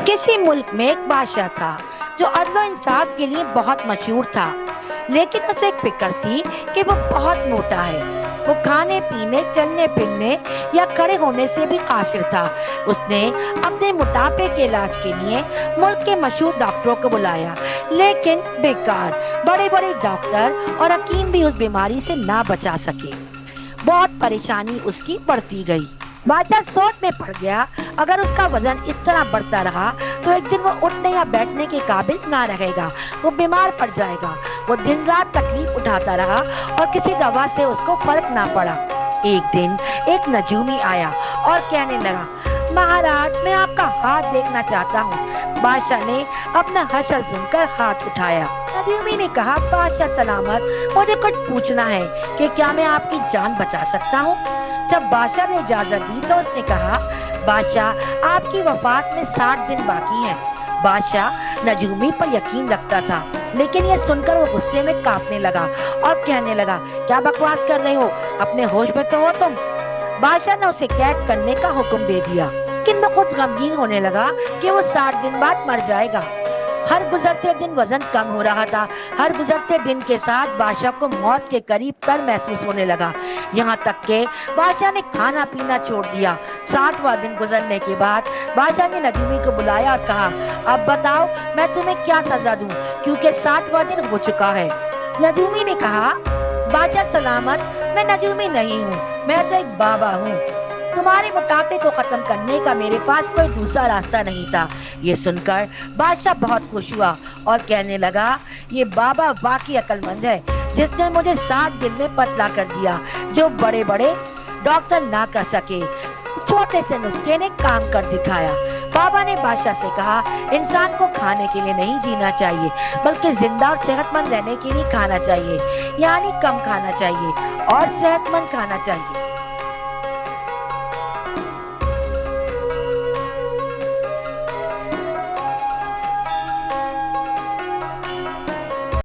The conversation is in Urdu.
کسی ملک میں ایک بادشاہ تھا جو عدل و انصاف کے لیے بہت مشہور تھا، لیکن اسے ایک فکر تھی کہ وہ بہت موٹا ہے۔ وہ کھانے پینے، چلنے پھرنے یا کھڑے ہونے سے بھی قاصر تھا۔ اس نے اپنے موٹاپے کے علاج کے لیے ملک کے مشہور ڈاکٹروں کو بلایا، لیکن بیکار۔ بڑے بڑے ڈاکٹر اور حکیم بھی اس بیماری سے نہ بچا سکے۔ بہت پریشانی اس کی بڑھتی گئی۔ بادشاہ سوچ میں پڑ گیا، اگر اس کا وزن اس طرح بڑھتا رہا تو ایک دن وہ اٹھنے یا بیٹھنے کے قابل نہ رہے گا، وہ بیمار پڑ جائے گا۔ وہ دن رات تکلیف اٹھاتا رہا اور کسی دوا سے اس کو فرق نہ پڑا۔ ایک دن ایک نجومی آیا اور کہنے لگا، مہاراج، میں آپ کا ہاتھ دیکھنا چاہتا ہوں۔ بادشاہ نے اپنا حشر سن کر ہاتھ اٹھایا۔ نجومی نے کہا، بادشاہ سلامت، مجھے کچھ پوچھنا ہے کہ کیا میں آپ کی جان بچا سکتا ہوں؟ جب بادشاہ نے اجازت دی تو اس نے کہا، بادشاہ، آپ کی وفات میں 60 دن باقی ہیں۔ بادشاہ نجومی پر یقین رکھتا تھا، لیکن یہ سن کر وہ غصے میں کانپنے لگا اور کہنے لگا، کیا بکواس کر رہے ہو؟ اپنے ہوش میں تو ہو تم؟ بادشاہ نے اسے قید کرنے کا حکم دے دیا، لیکن وہ خود غمگین ہونے لگا کہ وہ 60 دن بعد مر جائے گا۔ ہر گزرتے دن وزن کم ہو رہا تھا۔ ہر گزرتے دن کے ساتھ بادشاہ کو موت کے قریب تر محسوس ہونے لگا، یہاں تک کہ بادشاہ نے کھانا پینا چھوڑ دیا۔ 60واں دن گزرنے کے بعد بادشاہ نے نجومی کو بلایا اور کہا، اب بتاؤ میں تمہیں کیا سزا دوں، کیونکہ 60واں دن ہو چکا ہے۔ نجومی نے کہا، بادشاہ سلامت، میں نجومی نہیں ہوں، میں تو ایک بابا ہوں۔ تمہارے موٹاپے کو ختم کرنے کا میرے پاس کوئی دوسرا راستہ نہیں تھا۔ یہ سن کر بادشاہ بہت خوش ہوا اور کہنے لگا، یہ بابا واقعی عقل مند ہے، جس نے مجھے 60 دن میں پتلا کر دیا، جو بڑے بڑے ڈاکٹر نہ کر سکے۔ چھوٹے سے نسخے نے کام کر دکھایا۔ بابا نے بادشاہ سے کہا، انسان کو کھانے کے لیے نہیں جینا چاہیے، بلکہ زندہ اور صحت مند رہنے کے لیے کھانا چاہیے، یعنی کم کھانا چاہیے اور صحت مند کھانا چاہیے۔